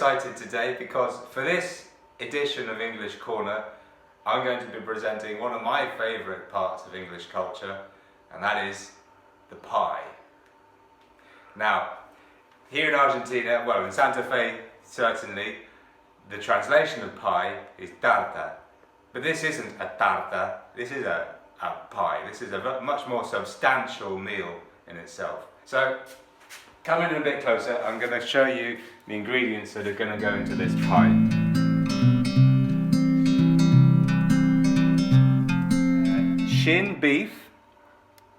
excited today because for this edition of English Corner, I'm going to be presenting one of my favourite parts of English culture, and that is the pie. Now, here in Argentina, well, in Santa Fe certainly, the translation of pie is tarta. But this isn't a tarta, this is a pie. This is a much more substantial meal in itself. So, coming in a bit closer, I'm going to show you the ingredients that are going to go into this pie. Shin beef,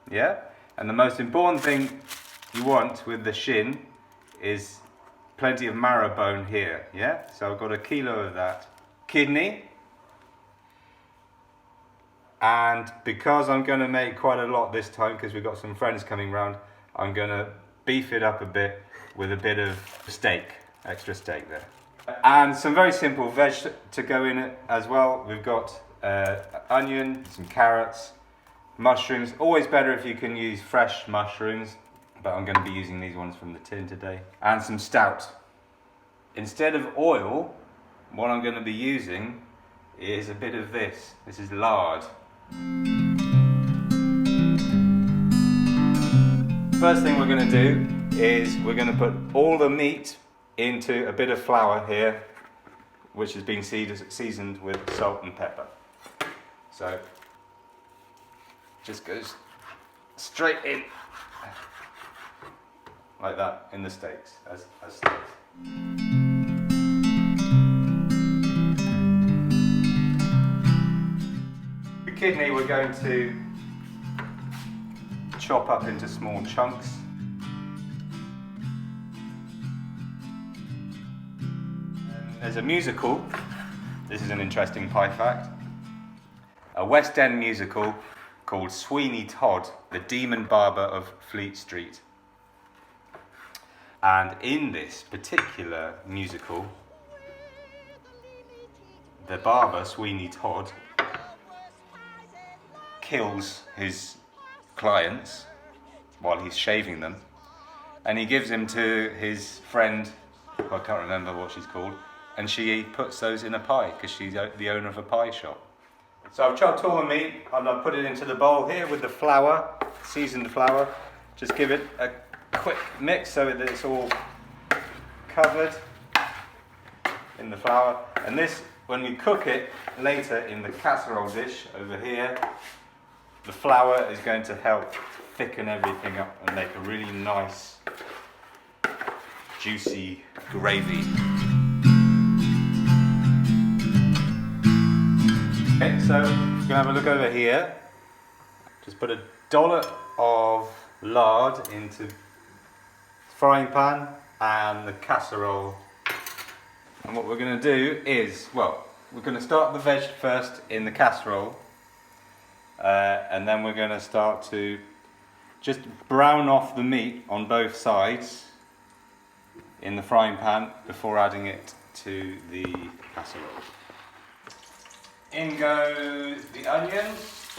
yeah, and the most important thing you want with the shin is plenty of marrow bone here, yeah? So I've got 1 kilo of that. Kidney, and because I'm going to make quite a lot this time because we've got some friends coming round, I'm going to beef it up a bit with a bit of steak, extra steak there. And some very simple veg to go in it as well. We've got onion, some carrots, mushrooms. Always better if you can use fresh mushrooms, but I'm going to be using these ones from the tin today. And some stout. Instead of oil, what I'm going to be using is a bit of this. This is lard. First thing we're going to do is we're going to put all the meat into a bit of flour here, which has been seasoned with salt and pepper. So, just goes straight in, like that, in the steaks, as steaks. The kidney we're going to chop up into small chunks. There's a musical, this is an interesting pie fact, a West End musical called Sweeney Todd, the Demon Barber of Fleet Street. And in this particular musical, the barber, Sweeney Todd, kills his clients while he's shaving them, and he gives them to his friend, I can't remember what she's called, and she puts those in a pie because she's the owner of a pie shop. So I've chopped all the meat and I've put it into the bowl here with the flour, seasoned flour. Just give it a quick mix so that it's all covered in the flour. And this, when we cook it later in the casserole dish over here, the flour is going to help thicken everything up and make a really nice, juicy gravy. Okay, so we're going to have a look over here. Just put a dollop of lard into the frying pan and the casserole. And what we're going to do is, well, we're going to start the veg first in the casserole. And then we're going to start to just brown off the meat on both sides in the frying pan before adding it to the casserole. In go the onions.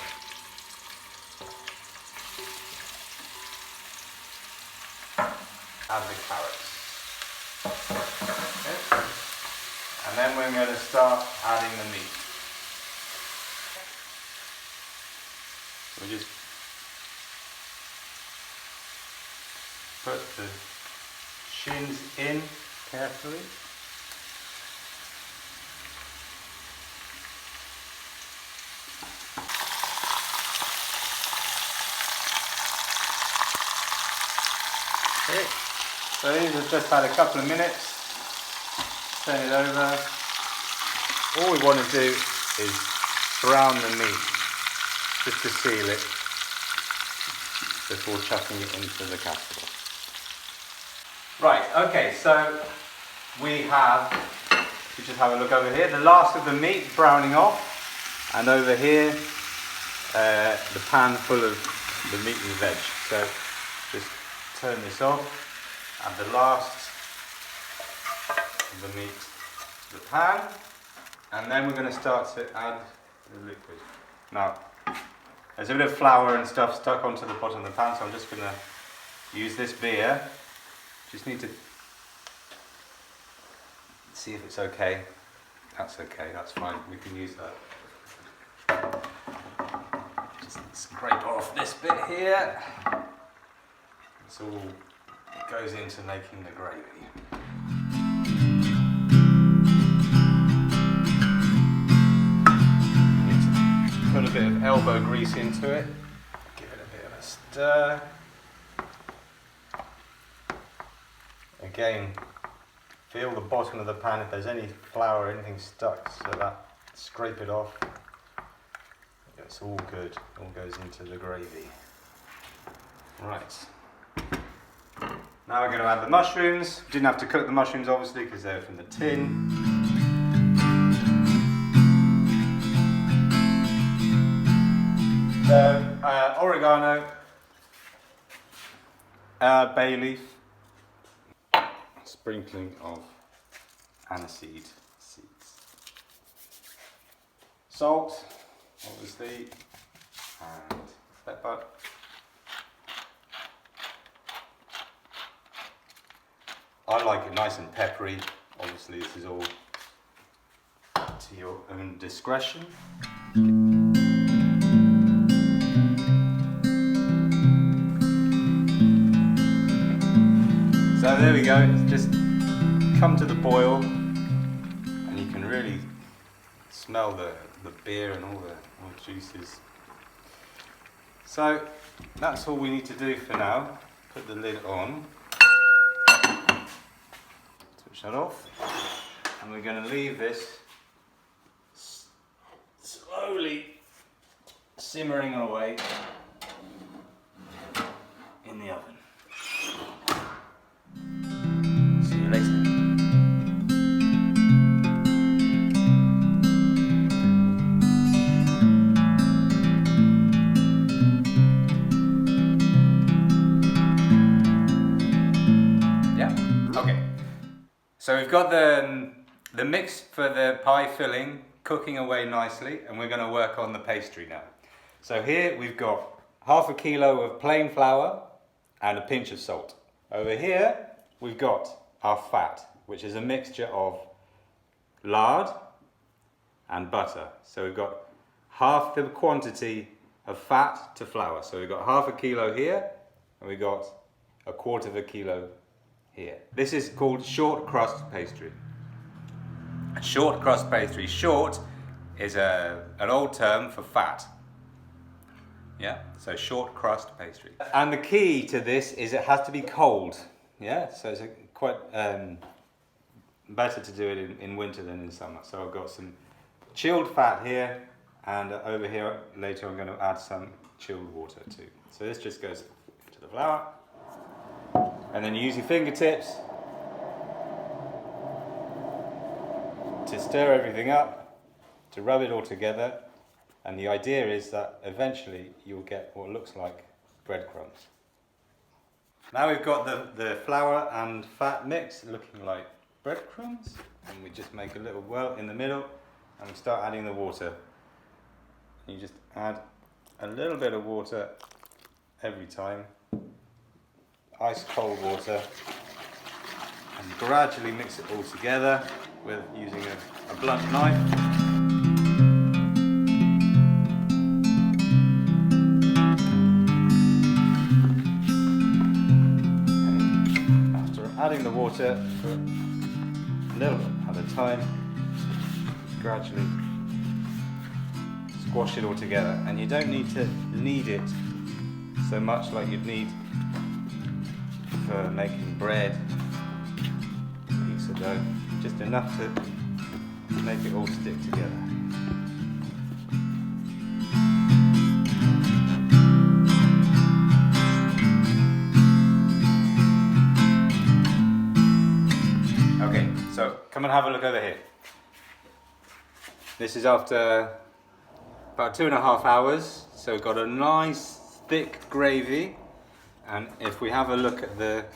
And the carrots. Okay. And then we're going to start adding the meat. We just put the shins in carefully. Okay, so these have just had a couple of minutes. Turn it over. All we want to do is brown the meat, just to seal it before chucking it into the casserole. Right, okay, so we just have a look over here, the last of the meat browning off, and over here the pan full of the meat and veg. So just turn this off, add the last of the meat to the pan, and then we're going to start to add the liquid. Now, there's a bit of flour and stuff stuck onto the bottom of the pan, so I'm just going to use this beer. Just need to See if it's okay. That's okay, that's fine, we can use that. Just scrape off this bit here. This all goes into making the gravy. Put a bit of elbow grease into it, give it a bit of a stir. Again, feel the bottom of the pan if there's any flour or anything stuck, so that scrape it off. It's all good, it all goes into the gravy. Right. Now we're going to add the mushrooms. Didn't have to cook the mushrooms obviously because they're from the tin. So, oregano, bay leaf, sprinkling of aniseed seeds, salt, obviously, and pepper. I like it nice and peppery. Obviously, this is all to your own discretion. So there we go, it's just come to the boil and you can really smell the beer and all the juices. So that's all we need to do for now. Put the lid on, switch that off, and we're going to leave this slowly simmering away in the oven. See you later. Yeah, okay. So we've got the mix for the pie filling cooking away nicely, and we're going to work on the pastry now. So here we've got half a kilo of plain flour and a pinch of salt. Over here we've got our fat, which is a mixture of lard and butter. So we've got half the quantity of fat to flour. So we've got half a kilo here, and we've got a quarter of a kilo here. This is called short crust pastry. A short crust pastry. Short is an old term for fat. Yeah, so short crust pastry. And the key to this is it has to be cold. Yeah, so it's quite better to do it in winter than in summer. So I've got some chilled fat here, and over here later I'm going to add some chilled water too. So this just goes into the flour, and then you use your fingertips to stir everything up, to rub it all together, and the idea is that eventually you'll get what looks like breadcrumbs. Now we've got the flour and fat mix looking like breadcrumbs, and we just make a little well in the middle, and we start adding the water. You just add a little bit of water every time, ice cold water, and gradually mix it all together with using a blunt knife. Adding the water for a little bit at a time, gradually squash it all together, and you don't need to knead it so much like you'd need for making bread, piece of dough, just enough to make it all stick together. So come and have a look over here. This is after about 2.5 hours, so we've got a nice thick gravy, and if we have a look at the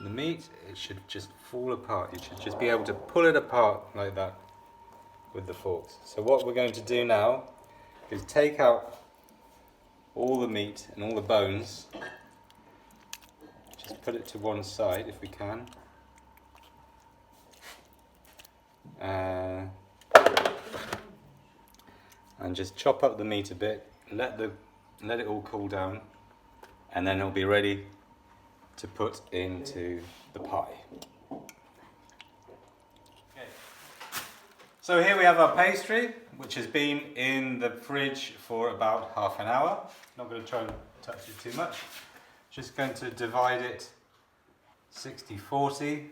meat, it should just fall apart. You should just be able to pull it apart like that with the forks. So what we're going to do now is take out all the meat and all the bones. Just put it to one side if we can. And just chop up the meat a bit, let it all cool down, and then it'll be ready to put into the pie. Okay. So here we have our pastry, which has been in the fridge for about half an hour. Not going to try and touch it too much. Just going to divide it 60-40.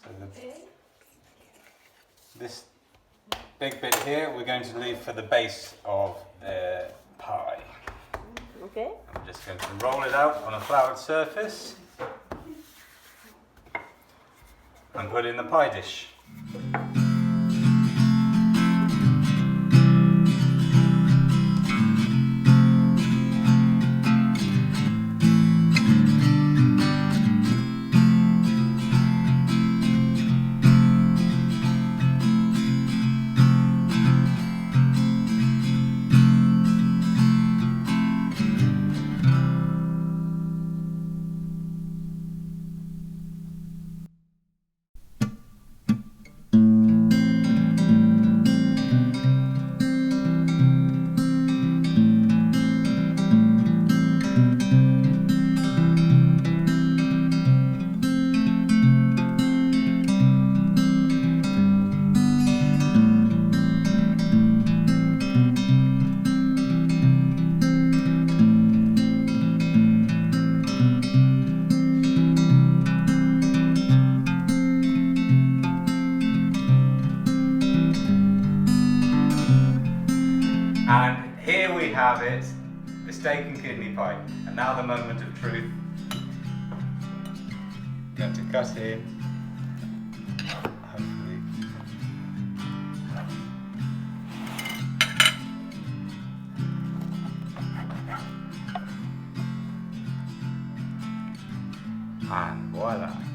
So this big bit here we're going to leave for the base of the pie. Okay. I'm just going to roll it out on a floured surface and put in the pie dish. And here we have it, the steak and kidney pie. And now the moment of truth. I'm going to cut in, hopefully. And voila.